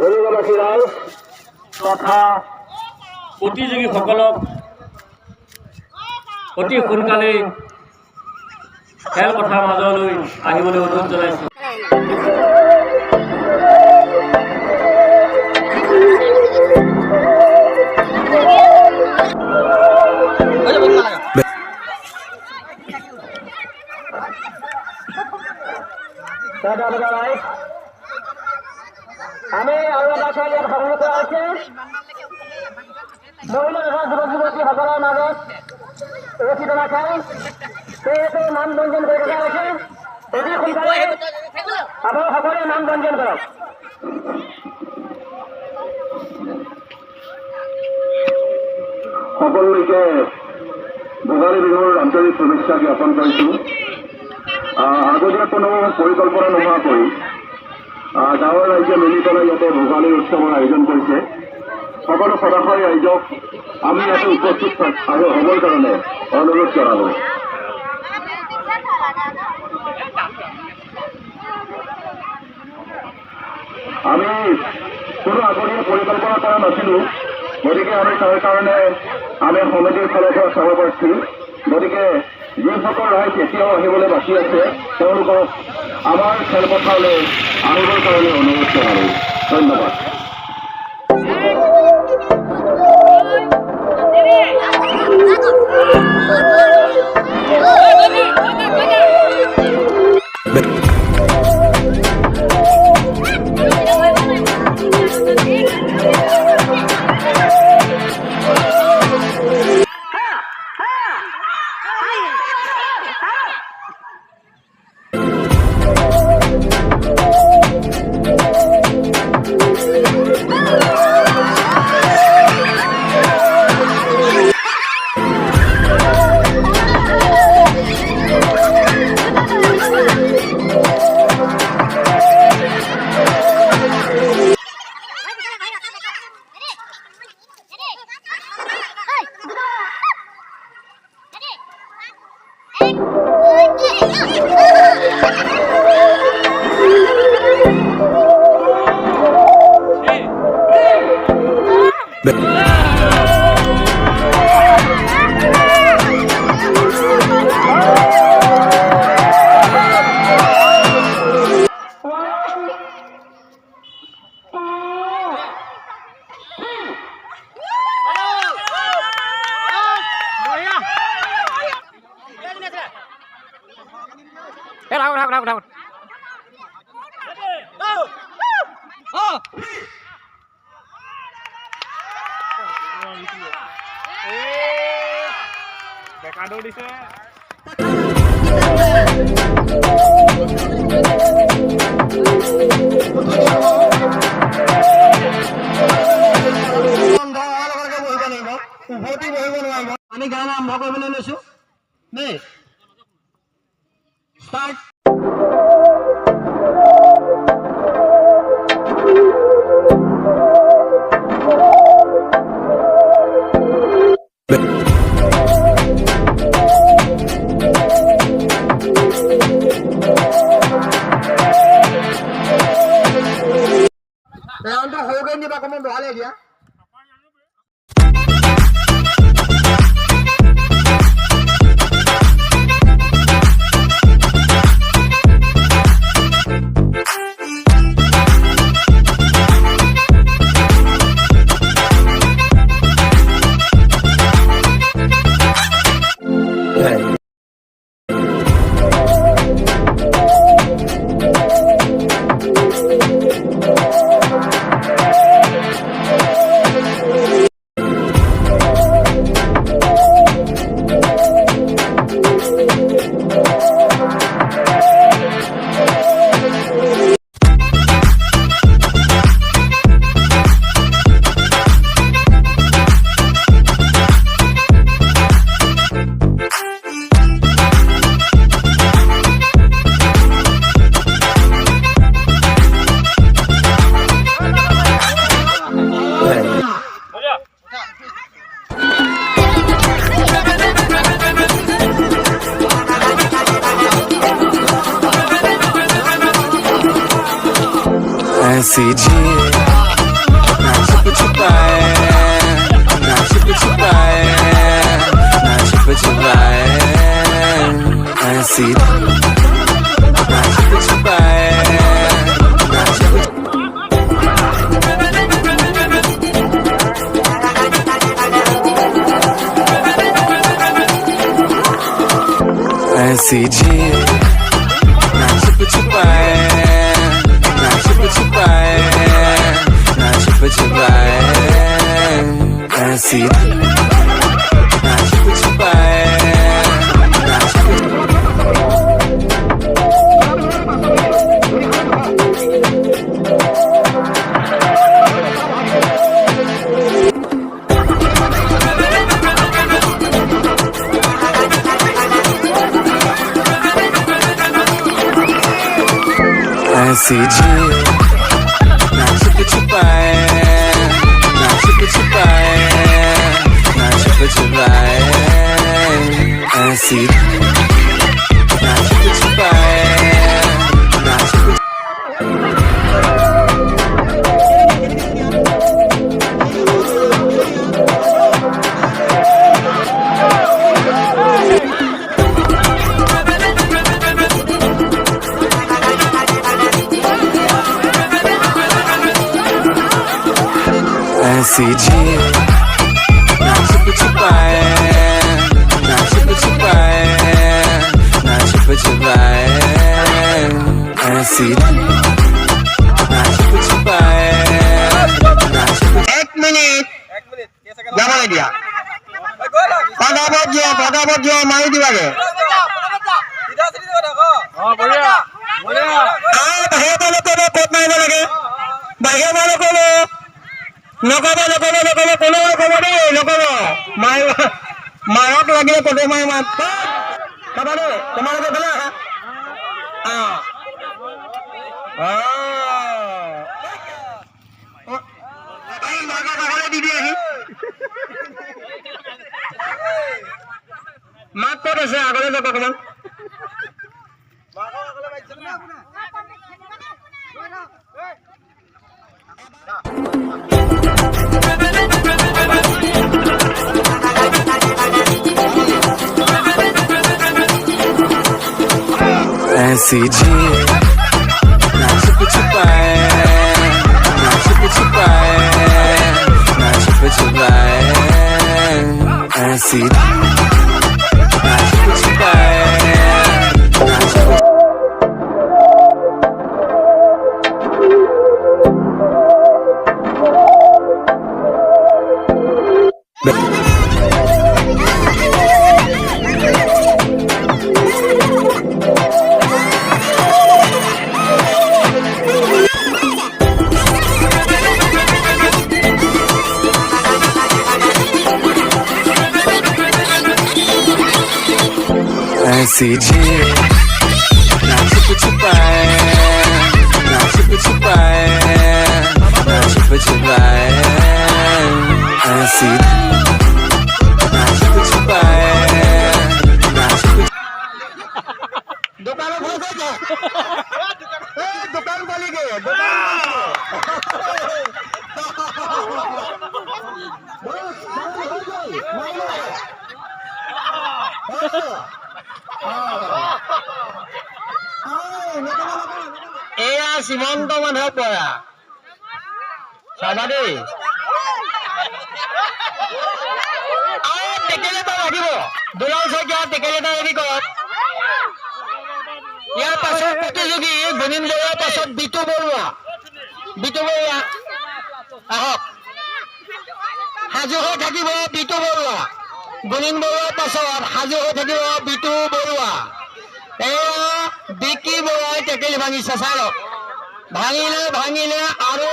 হৰিগবাসী ৰাইজ তথা প্ৰতিযোগীসকলক অতি সোনকালে খেলপথাৰ মাজলৈ আহিবলৈ অনুৰোধ জনাইছোঁ। আমি আৰু এটা খেল ইয়াত সামৰি কৰা হৈছে মহিলা তথা যুৱক যুৱতীসকলৰ মাজত ৰছী টনা খেল। সেইটো নাম পঞ্জীয়ন কৰি থকা হৈছে। অতি সোনকালে আপোনালোক সকলোৱে নাম পঞ্জীয়ন কৰক। সকলোকে ভোগালী বিহুৰ আন্তৰিক শুভেচ্ছা জ্ঞাপন কৰিছোঁ। আগতীয়া কোনো পৰিকল্পনা নোহোৱাকৈ গাঁৱৰ ৰাইজে মিলি পেলাই ইয়াতে ভোগালী উৎসৱৰ আয়োজন কৰিছে। সকলো সদাশয় ৰাইজক আমি ইয়াতে উপস্থিত হ'বৰ কাৰণে অনুৰোধ জনালোঁ। আমি কোনো আগতীয়া পৰিকল্পনা কৰা নাছিলোঁ, গতিকে আমি তাৰ কাৰণে আমি সমিতিৰ ফালৰ পৰা চাব পাৰিছোঁ। গতিকে যিসকল ৰাইজ এতিয়াও আহিবলৈ বাকী আছে তেওঁলোকক আমাৰ খেলপথাৰলৈ আহিবৰ কাৰণে অনুৰোধ জনালোঁ। ধন্যবাদ। বেকাডো দিছে। আমি গান আৰম্ভ কৰিবলৈ লৈছো দেই। ষ্টাৰ্ট। ৰাউণ্ডটো সৰুকৈ নিবা অকণমান বহালে দিয়া। ऐसी जी ऐसी जी ना छुप छुपाए, ना छुप छुपाए, ना छुप छुपाए, ऐसी ना छुप छुपाए, ना छुप ऐसी जी ना छुप छुपाए, ना छुप छुपाए, ना छुप छुपाए, ऐसी ना छुप छुपाए, ना छुप ऐसी जी ना छुप छुपाए, ना छुप छुपाए, ना छुप छुपाए, ऐसी ना छुप छुपाए, ना छुप 1 মিনিট যাবলৈ দিয়া পটাপট যোৱা মাৰি দিবাগে বাহিৰৰ পৰা ক'ত মাৰিব লাগে বাহিৰৰ পৰা নকব কোনোবাই ক'ব দেই নকব মাৰক লাগিলে ক'তো মাৰি খাবা দেই তোমালোকে ফালে দি আহি মাক ক'ত আছে আগলৈ যাওক অকণমান ऐसी जी ना छुप छुपाए, ना छुप छुपाए, ना छुप छुपाए, ऐसी ना छुप छुपाए, ना छुप ऐसी जी ना छुप छुपाए, ना छुप छुपाए, ना छुप छुपाए, ऐसी ना छुप छुपाए, ना छुप দোকানত দোকান পালি গে এয়া সীমন্ত মাধৱ বৰা চাবা দেই টেকেলি এটা লাগিব দুলাল শইকীয়া টেকেলি এটা ৰেডি কৰক ইয়াৰ পাছত প্ৰতিযোগী গুণীন বৰুৱাৰ পাছত বিটু বৰুৱা আহক সাজু হৈ থাকিব বিটু বৰুৱা গুণীন বৰুৱাৰ পাছত সাজু হৈ থাকিব বিটু বৰুৱা এয়া বিকি বৰুৱাই টেকেলি ভাঙিছে চাই লওক ভাঙিলে আৰু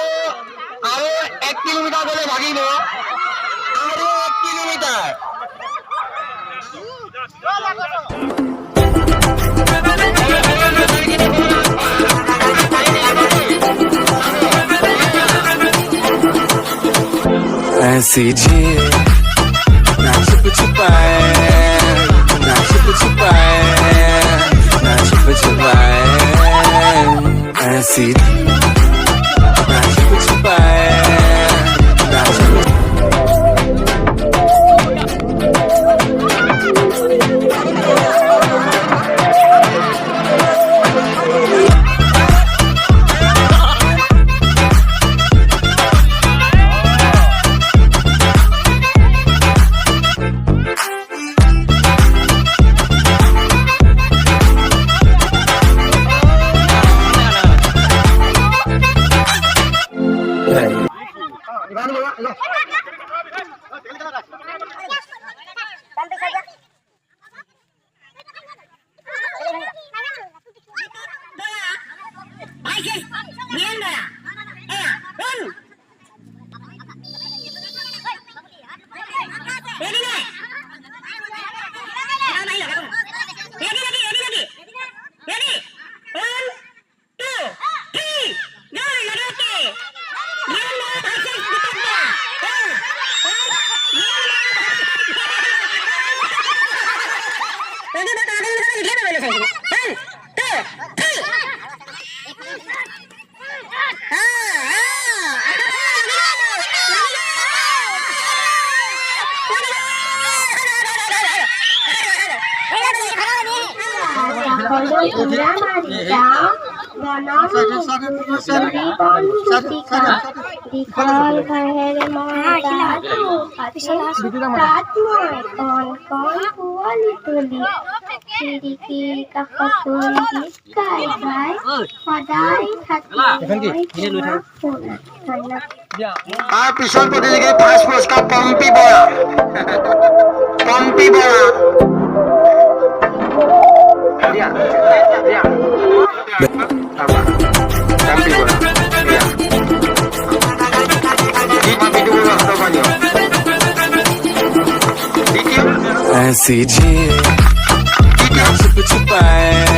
1 কিলোমিটাৰ গ'লে ভাঙিব আৰু 1 কিলোমিটাৰ ऐसी जी ना छुप छुपाए, ना छुप छुपाए, ना छुप छुपाए, ऐसी ना छुप छुपाए, ना छुप দীঘল ঘাহেৰে মই তাত মই কণ কণ পোৱালি তুলি খিৰিকীৰ কাষত বহি গীত গাই গাই সদায় থাকি তাৰ পিছৰ প্ৰতিযোগী ফাৰ্ষ্ট পুৰস্কাৰ পম্পী বৰা। পম্পী বৰা ऐसी झील ना छुप छुपाए